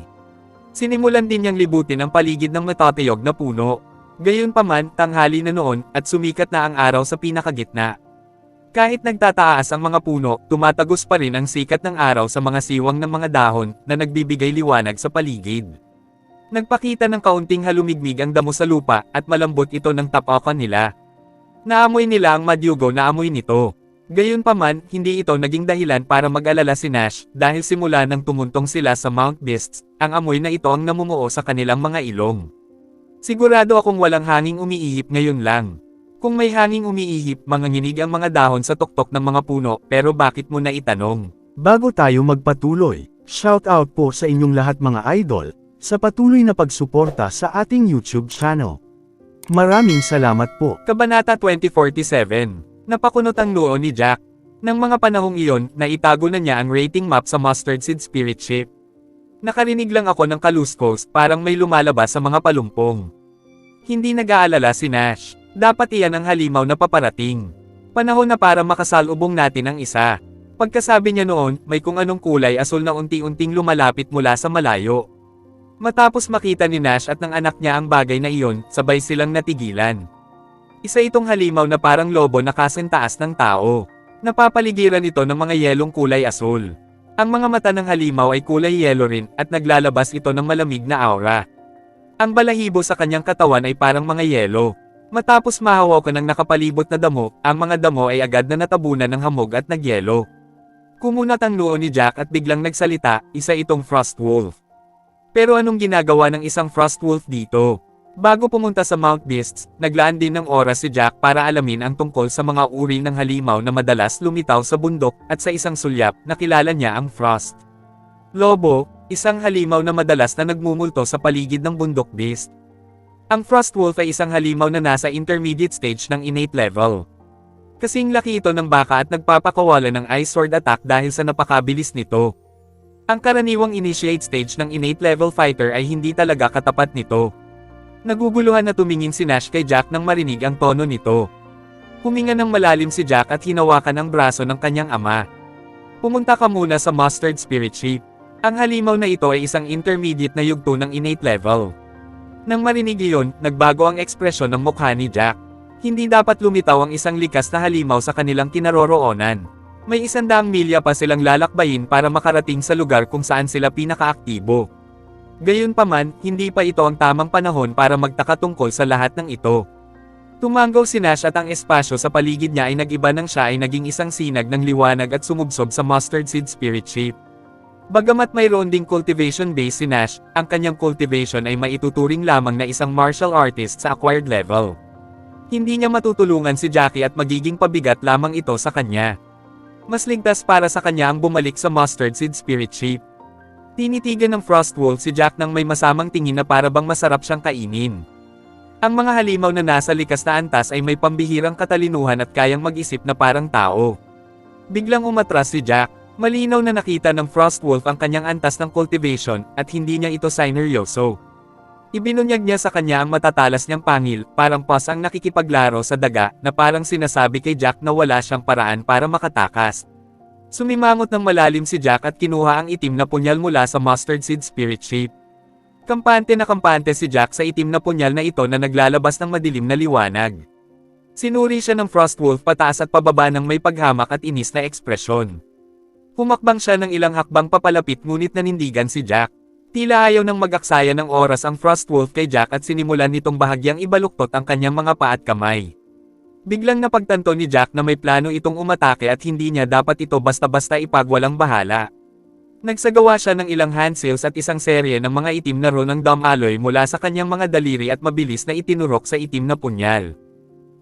S2: Sinimulan din niyang libutin ang paligid ng matatayog na puno. Gayunpaman, tanghali na noon, at sumikat na ang araw sa pinakagitna. Kahit nagtataas ang mga puno, tumatagos pa rin ang sikat ng araw sa mga siwang ng mga dahon, na nagbibigay liwanag sa paligid. Nagpakita ng kaunting halumigmig ang damo sa lupa, at malambot ito ng tapakan nila. Naamoy nila ang madyugo na amoy nito. Gayunpaman, hindi ito naging dahilan para mag-alala si Nash, dahil simula nang tumuntong sila sa Mount Beasts, ang amoy na ito ang namumuo sa kanilang mga ilong. Sigurado akong walang hanging umiihip ngayon lang. Kung may hanging umiihip, manganginig ang mga dahon sa tuktok ng mga puno, pero bakit mo na itanong?
S1: Bago tayo magpatuloy, shoutout po sa inyong lahat mga idol, sa patuloy na pagsuporta sa ating YouTube channel. Maraming salamat po.
S2: Kabanata 2047. Napakunot ang noo ni Jack. Nang mga panahong iyon, naitago na niya ang rating map sa Mustard Seed Spirit Ship. Nakarinig lang ako ng kaluskos, parang may lumalabas sa mga palumpong. Hindi nag-aalala si Nash. Dapat iyan ang halimaw na paparating. Panahon na para makasalubong natin ang isa. Pagkasabi niya noon, may kung anong kulay asul na unti-unting lumalapit mula sa malayo. Matapos makita ni Nash at ng anak niya ang bagay na iyon, sabay silang natigilan. Isa itong halimaw na parang lobo na kasentaas ng tao. Napapaligiran ito ng mga yelong kulay asul. Ang mga mata ng halimaw ay kulay yelo rin, at naglalabas ito ng malamig na aura. Ang balahibo sa kanyang katawan ay parang mga yelo. Matapos mahawakan ng nakapalibot na damo, ang mga damo ay agad na natabunan ng hamog at nagyelo. Kumunat ang noo ni Jack at biglang nagsalita, isa itong Frost Wolf. Pero anong ginagawa ng isang Frost Wolf dito? Bago pumunta sa Mount Beasts, naglaan din ng oras si Jack para alamin ang tungkol sa mga uri ng halimaw na madalas lumitaw sa bundok, at sa isang sulyap, nakilala niya ang Frost Lobo, isang halimaw na madalas na nagmumulto sa paligid ng bundok beast. Ang Frost Wolf ay isang halimaw na nasa intermediate stage ng innate level. Kasing laki ito ng baka at nagpapakawalan ng Ice Sword attack dahil sa napakabilis nito. Ang karaniwang initiate stage ng innate level fighter ay hindi talaga katapat nito. Naguguluhan na tumingin si Nash kay Jack nang marinig ang tono nito. Huminga ng malalim si Jack at hinawakan ang braso ng kanyang ama. Pumunta ka muna sa Mustard Spirit Ship. Ang halimaw na ito ay isang intermediate na yugto ng innate level. Nang marinig iyon, nagbago ang ekspresyon ng mukha ni Jack. Hindi dapat lumitaw ang isang likas na halimaw sa kanilang kinaroroonan. May 100 milya pa silang lalakbayin para makarating sa lugar kung saan sila pinakaaktibo. Gayunpaman, hindi pa ito ang tamang panahon para magtaka tungkol sa lahat ng ito. Tumanggaw si Nash at ang espasyo sa paligid niya ay nag-iba nang siya ay naging isang sinag ng liwanag at sumubsob sa Mustard Seed Spirit Ship. Bagamat mayroon ding cultivation base si Nash, ang kanyang cultivation ay maituturing lamang na isang martial artist sa acquired level. Hindi niya matutulungan si Jackie at magiging pabigat lamang ito sa kanya. Mas ligtas para sa kanya ang bumalik sa Mustard Seed Spirit Ship. Tinitigan ng Frost Wolf si Jack nang may masamang tingin na para bang masarap siyang kainin. Ang mga halimaw na nasa likas na antas ay may pambihirang katalinuhan at kayang mag-isip na parang tao. Biglang umatras si Jack. Malinaw na nakita ng Frost Wolf ang kanyang antas ng cultivation, at hindi niya ito sineryoso. Ibinunyag niya sa kanya ang matatalas niyang pangil, parang pas ang nakikipaglaro sa daga, na parang sinasabi kay Jack na wala siyang paraan para makatakas. Sumimangot ng malalim si Jack at kinuha ang itim na punyal mula sa Mustard Seed Spirit Ship. Kampante na kampante si Jack sa itim na punyal na ito na naglalabas ng madilim na liwanag. Sinuri siya ng Frost Wolf pataas at pababa ng may paghamak at inis na ekspresyon. Humakbang siya ng ilang hakbang papalapit ngunit nanindigan si Jack. Tila ayaw nang mag-aksaya ng oras ang Frost Wolf kay Jack at sinimulan nitong bahagyang ibaluktot ang kanyang mga paa at kamay. Biglang napagtanto ni Jack na may plano itong umatake at hindi niya dapat ito basta-basta ipagwalang bahala. Nagsagawa siya ng ilang handsails at isang serye ng mga itim na ro ng dam alloy mula sa kanyang mga daliri at mabilis na itinurok sa itim na punyal.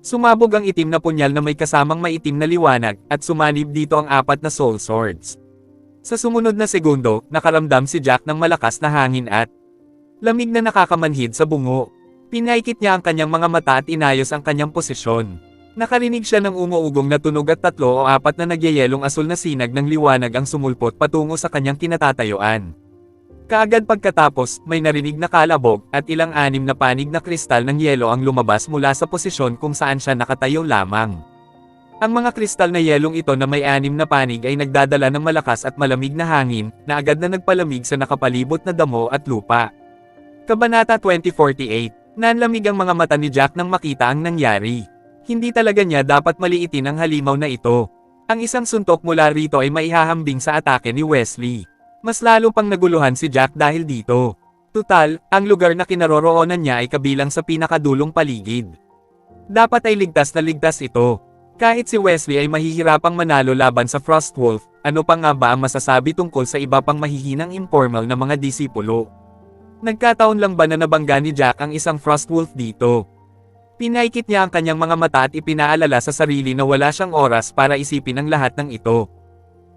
S2: Sumabog ang itim na punyal na may kasamang maitim na liwanag, at sumanib dito ang 4 na soul swords. Sa sumunod na segundo, nakaramdam si Jack ng malakas na hangin at lamig na nakakamanhid sa bungo. Pinaikit niya ang kanyang mga mata at inayos ang kanyang posisyon. Nakarinig siya ng umuugong na tunog at 3 o 4 na nagyayelong asul na sinag ng liwanag ang sumulpot patungo sa kanyang kinatatayuan. Kaagad pagkatapos, may narinig na kalabog, at ilang 6 na panig na kristal ng yelo ang lumabas mula sa posisyon kung saan siya nakatayo lamang. Ang mga kristal na yelong ito na may 6 na panig ay nagdadala ng malakas at malamig na hangin, na agad na nagpalamig sa nakapalibot na damo at lupa. Kabanata 2048. Nanlamig ang mga mata ni Jack nang makita ang nangyari. Hindi talaga niya dapat maliitin ang halimaw na ito. Ang isang suntok mula rito ay maihahambing sa atake ni Wesley. Mas lalo pang naguluhan si Jack dahil dito. Tutal, ang lugar na kinaroroonan niya ay kabilang sa pinakadulong paligid. Dapat ay ligtas na ligtas ito. Kahit si Wesley ay mahihirapang manalo laban sa Frostwolf, ano pa nga ba ang masasabi tungkol sa iba pang mahihinang informal na mga disipulo? Nagkataon lang ba na nabangga ni Jack ang isang Frostwolf dito? Pinaikit niya ang kanyang mga mata at ipinaalala sa sarili na wala siyang oras para isipin ang lahat ng ito.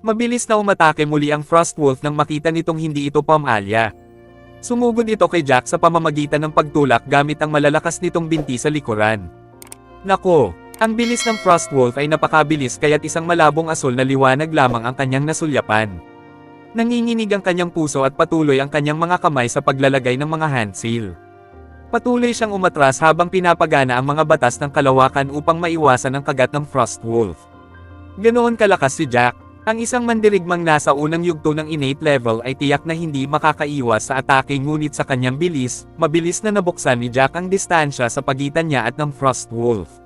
S2: Mabilis na umatake muli ang Frostwolf nang makita nitong hindi ito pamalya. Sumugod ito kay Jack sa pamamagitan ng pagtulak gamit ang malalakas nitong binti sa likuran. Nako, ang bilis ng Frostwolf ay napakabilis kaya't isang malabong asul na liwanag lamang ang kanyang nasulyapan. Nanginginig ang kanyang puso at patuloy ang kanyang mga kamay sa paglalagay ng mga hand seal. Patuloy siyang umatras habang pinapagana ang mga batas ng kalawakan upang maiwasan ang kagat ng Frostwolf. Ganoon kalakas si Jack, ang isang mandirigmang nasa unang yugto ng innate level ay tiyak na hindi makakaiwas sa atake ngunit sa kanyang bilis, mabilis na nabuksan ni Jack ang distansya sa pagitan niya at ng Frostwolf.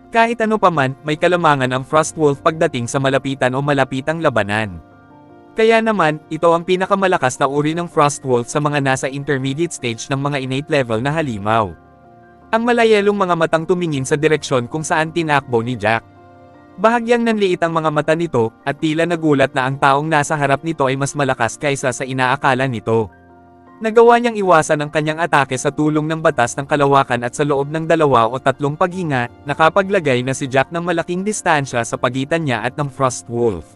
S2: Kahit ano paman, may kalamangan ang Frostwolf pagdating sa malapitan o malapitang labanan. Kaya naman, ito ang pinakamalakas na uri ng Frostwolf sa mga nasa intermediate stage ng mga innate level na halimaw. Ang malayelong mga matang tumingin sa direksyon kung saan tinakbo ni Jack. Bahagyang nanliit ang mga mata nito, at tila nagulat na ang taong nasa harap nito ay mas malakas kaysa sa inaakala nito. Nagawa niyang iwasan ang kanyang atake sa tulong ng batas ng kalawakan at sa loob ng 2 o 3 paghinga, nakapaglagay na si Jack ng malaking distansya sa pagitan niya at ng Frostwolf.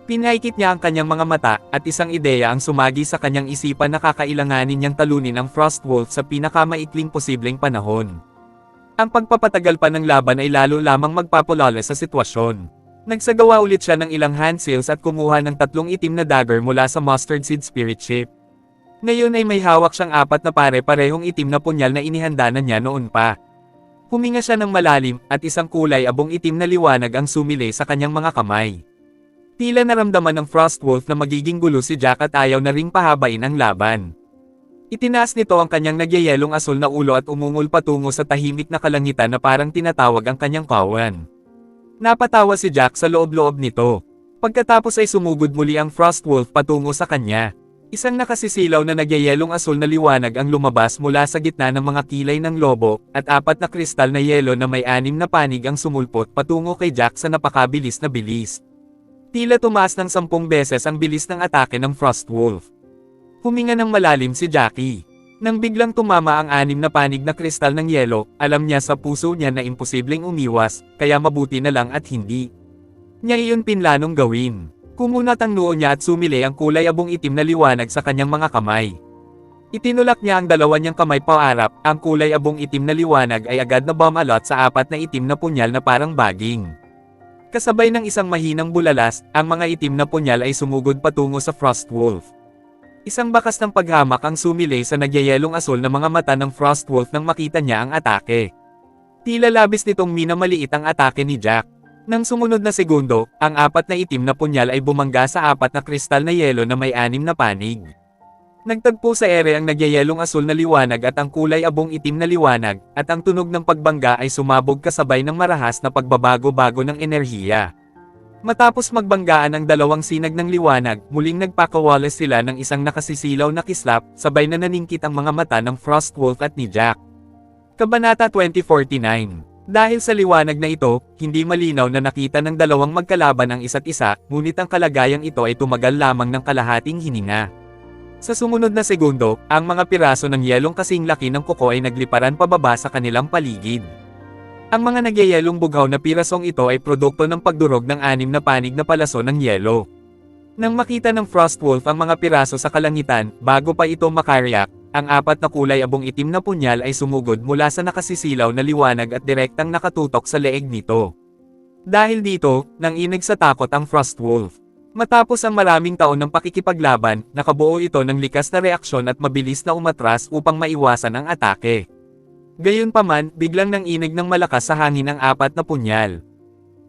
S2: Pinaikit niya ang kanyang mga mata, at isang ideya ang sumagi sa kanyang isipan na kakailanganin niyang talunin ang Frostwolf sa pinakamaikling posibleng panahon. Ang pagpapatagal pa ng laban ay lalo lamang magpapalala sa sitwasyon. Nagsagawa ulit siya ng ilang hand seals at kumuha ng 3 itim na dagger mula sa Mustard Seed Spirit Ship. Ngayon ay may hawak siyang 4 na pare-parehong itim na punyal na inihanda na niya noon pa. Huminga siya ng malalim, at isang kulay abong itim na liwanag ang sumilay sa kanyang mga kamay. Tila naramdaman ng Frostwolf na magiging gulo si Jack at ayaw na ring pahabain ang laban. Itinaas nito ang kanyang nagyayelong asul na ulo at umungol patungo sa tahimik na kalangitan na parang tinatawag ang kanyang kawan. Napatawa si Jack sa loob-loob nito. Pagkatapos ay sumugod muli ang Frostwolf patungo sa kanya. Isang nakasisilaw na nagyayelong asul na liwanag ang lumabas mula sa gitna ng mga kilay ng lobo, at 4 na kristal na yelo na may 6 na panig ang sumulpot patungo kay Jack sa napakabilis na bilis. Tila tumaas ng 10 beses ang bilis ng atake ng Frostwolf. Huminga ng malalim si Jackie. Nang biglang tumama ang 6 na panig na kristal ng yelo, alam niya sa puso niya na imposibleng umiwas, kaya mabuti na lang at hindi niya iyon pinlanong gawin. Kumunat ang noo niya at sumilay ang kulay abong itim na liwanag sa kanyang mga kamay. Itinulak niya ang 2 niyang kamay paarap, ang kulay abong itim na liwanag ay agad na bumalot sa 4 na itim na punyal na parang baging. Kasabay ng isang mahinang bulalas, ang mga itim na punyal ay sumugod patungo sa Frostwolf. Isang bakas ng paghamak ang sumilay sa nagyayelong asul na mga mata ng Frostwolf nang makita niya ang atake. Tila labis nitong minamaliit ang atake ni Jack. Nang sumunod na segundo, ang 4 na itim na punyal ay bumangga sa 4 na kristal na yelo na may 6 na panig. Nagtagpo sa ere ang nagyayelong asul na liwanag at ang kulay abong itim na liwanag, at ang tunog ng pagbangga ay sumabog kasabay ng marahas na pagbabago-bago ng enerhiya. Matapos magbanggaan ang 2 sinag ng liwanag, muling nagpakawalas sila ng isang nakasisilaw na kislap, sabay na naningkit ang mga mata ng Frostwolf at ni Jack. Kabanata 2049. Dahil sa liwanag na ito, hindi malinaw na nakita ng 2 magkalaban ang isa't isa, ngunit ang kalagayang ito ay tumagal lamang ng kalahating hininga. Sa sumunod na segundo, ang mga piraso ng yelong kasing laki ng kuko ay nagliparan pababa sa kanilang paligid. Ang mga nagyayelong bughaw na pirasong ito ay produkto ng pagdurog ng 6 na panig na palaso ng yelo. Nang makita ng Frostwolf ang mga piraso sa kalangitan, bago pa ito makaryak, ang 4 na kulay abong itim na punyal ay sumugod mula sa nakasisilaw na liwanag at direktang nakatutok sa leeg nito. Dahil dito, nanginig sa takot ang Frostwolf. Matapos ang maraming taon ng pakikipaglaban, nakabuo ito ng likas na reaksyon at mabilis na umatras upang maiwasan ang atake. Gayunpaman, biglang nanginig ng malakas sa hangin ang 4 na punyal.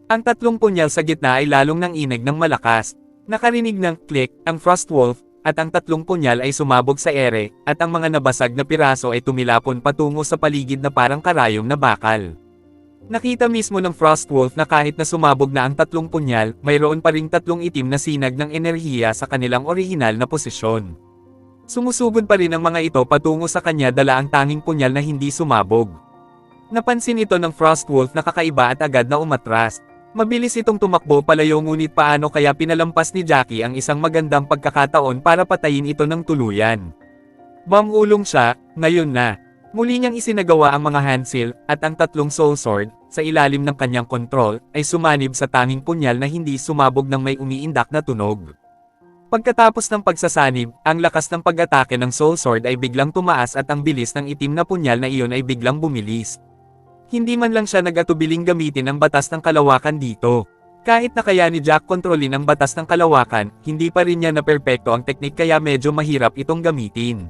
S2: Ang 3 punyal sa gitna ay lalong nanginig ng malakas. Nakarinig ng click, ang Frostwolf at ang 3 punyal ay sumabog sa ere, at ang mga nabasag na piraso ay tumilapon patungo sa paligid na parang karayom na bakal. Nakita mismo ng Frostwolf na kahit na sumabog na ang 3 punyal, mayroon pa ring 3 itim na sinag ng enerhiya sa kanilang orihinal na posisyon. Sumusugod pa rin ang mga ito patungo sa kanya dala ang tanging punyal na hindi sumabog. Napansin ito ng Frostwolf na kakaiba at agad na umatras. Mabilis itong tumakbo palayo ngunit paano kaya pinalampas ni Jackie ang isang magandang pagkakataon para patayin ito ng tuluyan. Bamulong siya, ngayon na. Muli niyang isinagawa ang mga handsil, at ang 3 soul sword, sa ilalim ng kanyang kontrol, ay sumanib sa tanging punyal na hindi sumabog ng may umiindak na tunog. Pagkatapos ng pagsasanib, ang lakas ng pag-atake ng soul sword ay biglang tumaas at ang bilis ng itim na punyal na iyon ay biglang bumilis. Hindi man lang siya nag-atubiling gamitin ang batas ng kalawakan dito. Kahit na kaya ni Jack kontrolin ang batas ng kalawakan, hindi pa rin niya na perpekto ang teknik kaya medyo mahirap itong gamitin.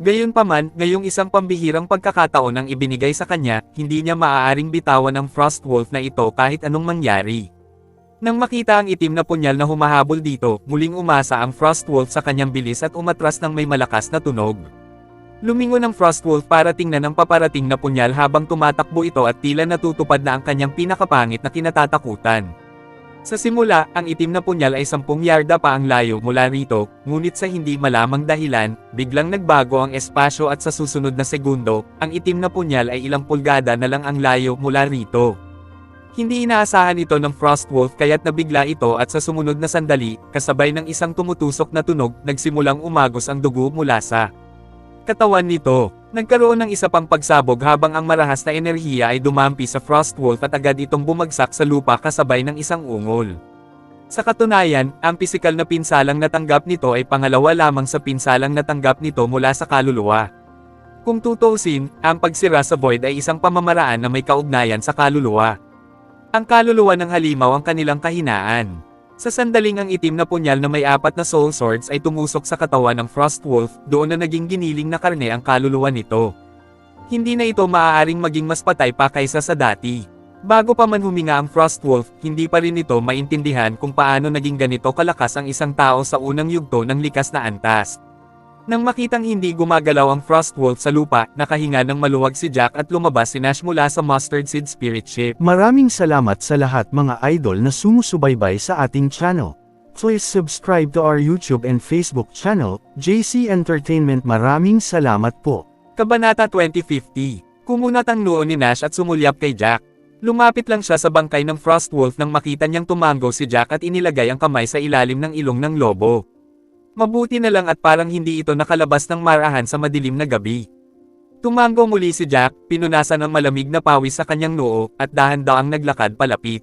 S2: Gayunpaman, ngayong isang pambihirang pagkakataon ang ibinigay sa kanya, hindi niya maaaring bitawan ang Frostwolf na ito kahit anong mangyari. Nang makita ang itim na punyal na humahabol dito, muling umasa ang Frostwolf sa kanyang bilis at umatras ng may malakas na tunog. Lumingon ang Frostwolf para tingnan ang paparating na punyal habang tumatakbo ito at tila natutupad na ang kanyang pinakapangit na kinatatakutan. Sa simula, ang itim na punyal ay 10 yarda pa ang layo mula rito, ngunit sa hindi malamang dahilan, biglang nagbago ang espasyo at sa susunod na segundo, ang itim na punyal ay ilang pulgada na lang ang layo mula rito. Hindi inaasahan ito ng Frostwolf kaya't nabigla ito at sa sumunod na sandali, kasabay ng isang tumutusok na tunog, nagsimulang umagos ang dugo mula sa katawan nito. Nagkaroon ng isa pang pagsabog habang ang marahas na enerhiya ay dumampi sa Frostwolf at agad itong bumagsak sa lupa kasabay ng isang ungol. Sa katunayan, ang pisikal na pinsalang natanggap nito ay pangalawa lamang sa pinsalang natanggap nito mula sa kaluluwa. Kung tutuusin, ang pagsira sa Void ay isang pamamaraan na may kaugnayan sa kaluluwa. Ang kaluluwa ng halimaw ang kanilang kahinaan. Sa sandaling ang itim na punyal na may 4 na soul swords ay tumusok sa katawan ng Frostwolf, doon na naging giniling na karne ang kaluluwa nito. Hindi na ito maaaring maging mas patay pa kaysa sa dati. Bago pa man huminga ang Frostwolf, hindi pa rin ito maintindihan kung paano naging ganito kalakas ang isang tao sa unang yugto ng likas na antas. Nang makitang hindi gumagalaw ang Frostwolf sa lupa, nakahinga ng maluwag si Jack at lumabas si Nash mula sa Mustard Seed Spirit Ship.
S1: Maraming salamat sa lahat mga idol na sumusubaybay sa ating channel. Please subscribe to our YouTube and Facebook channel, JC Entertainment. Maraming salamat po.
S2: Kabanata 2050. Kumunat ang noo ni Nash at sumulyap kay Jack. Lumapit lang siya sa bangkay ng Frostwolf nang makita niyang tumango si Jack at inilagay ang kamay sa ilalim ng ilong ng lobo. Mabuti na lang at parang hindi ito nakalabas ng marahan sa madilim na gabi. Tumango muli si Jack, pinunasan ng malamig na pawis sa kanyang noo, at dahan-daang naglakad palapit.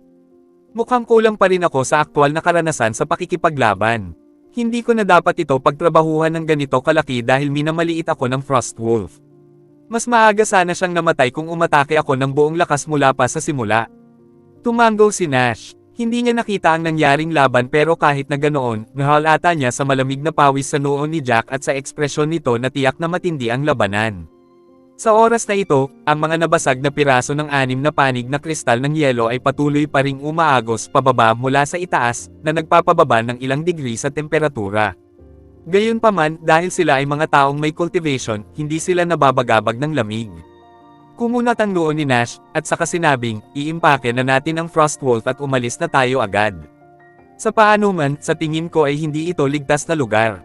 S2: Mukhang kulang pa rin ako sa aktwal na karanasan sa pakikipaglaban. Hindi ko na dapat ito pagtrabahuhan ng ganito kalaki dahil minamaliit ako ng Frostwolf. Mas maaga sana siyang namatay kung umatake ako ng buong lakas mula pa sa simula. Tumango si Nash. Hindi niya nakita ang nangyaring laban pero kahit na ganoon, nahalata niya sa malamig na pawis sa noo ni Jack at sa ekspresyon nito na tiyak na matindi ang labanan. Sa oras na ito, ang mga nabasag na piraso ng 6 na panig na kristal ng yelo ay patuloy pa ring umaagos pababa mula sa itaas, na nagpapababa ng ilang degree sa temperatura. Gayunpaman, dahil sila ay mga taong may cultivation, hindi sila nababagabag ng lamig. Kumunat ang noo ni Nash, at saka sinabing, iimpake na natin ang Frostwolf at umalis na tayo agad. Sa paano man, sa tingin ko ay hindi ito ligtas na lugar.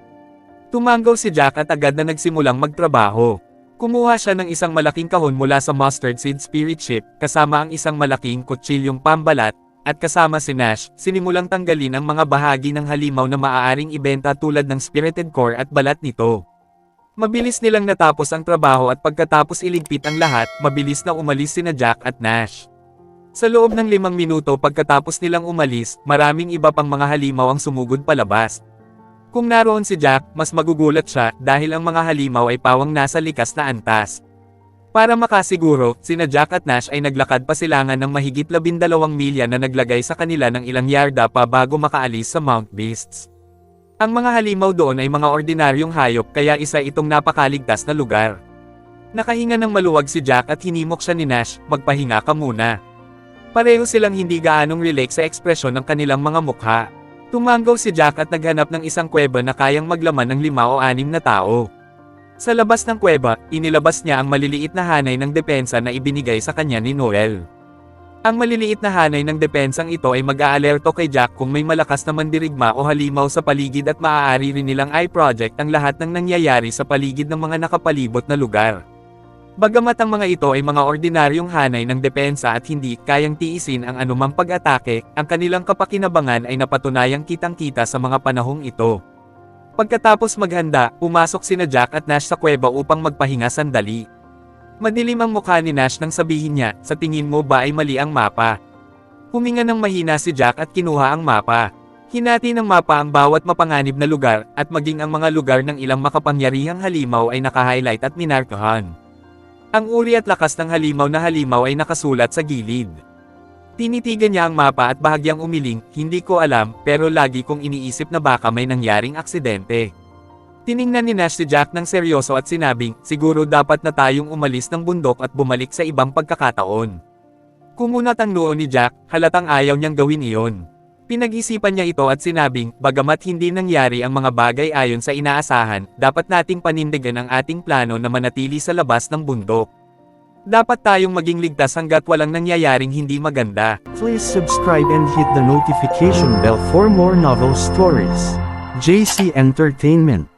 S2: Tumango si Jack at agad na nagsimulang magtrabaho. Kumuha siya ng isang malaking kahon mula sa Mustard Seed Spirit Ship, kasama ang isang malaking kutsilyong pambalat, at kasama si Nash, sinimulang tanggalin ang mga bahagi ng halimaw na maaaring ibenta tulad ng spirited core at balat nito. Mabilis nilang natapos ang trabaho at pagkatapos iligpit ang lahat, mabilis na umalis sina Jack at Nash. Sa loob ng 5 minuto pagkatapos nilang umalis, maraming iba pang mga halimaw ang sumugod palabas. Kung naroon si Jack, mas magugulat siya dahil ang mga halimaw ay pawang nasa likas na antas. Para makasiguro, sina Jack at Nash ay naglakad pa silangan ng mahigit 12 milya na naglagay sa kanila ng ilang yarda pa bago makaalis sa Mount Beasts. Ang mga halimaw doon ay mga ordinaryong hayop kaya isa itong napakaligtas na lugar. Nakahinga ng maluwag si Jack at hinimok siya ni Nash, magpahinga ka muna. Pareho silang hindi gaanong relax sa ekspresyon ng kanilang mga mukha. Tumango si Jack at naghanap ng isang kuweba na kayang maglaman ng 5 o 6 na tao. Sa labas ng kuweba, inilabas niya ang maliliit na hanay ng depensa na ibinigay sa kanya ni Noel. Ang maliliit na hanay ng depensang ito ay mag-aalerto kay Jack kung may malakas na mandirigma o halimaw sa paligid at maaari rin nilang i-project ang lahat ng nangyayari sa paligid ng mga nakapalibot na lugar. Bagamat ang mga ito ay mga ordinaryong hanay ng depensa at hindi kayang tiisin ang anumang pag-atake, ang kanilang kapakinabangan ay napatunayang kitang-kita sa mga panahong ito. Pagkatapos maghanda, pumasok sina Jack at Nash sa kuweba upang magpahinga sandali. Madilim ang mukha ni Nash nang sabihin niya, sa tingin mo ba ay mali ang mapa? Huminga ng mahina si Jack at kinuha ang mapa. Hinati ng mapa ang bawat mapanganib na lugar, at maging ang mga lugar ng ilang makapangyarihang halimaw ay naka-highlight at minarkahan. Ang uri at lakas ng halimaw na halimaw ay nakasulat sa gilid. Tinitigan niya ang mapa at bahagyang umiling, hindi ko alam, pero lagi kong iniisip na baka may nangyaring aksidente. Tiningnan ni Nash si Jack ng seryoso at sinabing, siguro dapat na tayong umalis ng bundok at bumalik sa ibang pagkakataon. Kumunat ang noo ni Jack, halatang ayaw niyang gawin iyon. Pinag-isipan niya ito at sinabing, bagamat hindi nangyari ang mga bagay ayon sa inaasahan, dapat nating panindigan ang ating plano na manatili sa labas ng bundok. Dapat tayong maging ligtas hanggat walang nangyayaring hindi maganda.
S1: Please subscribe and hit the notification bell for more novel stories. JC Entertainment.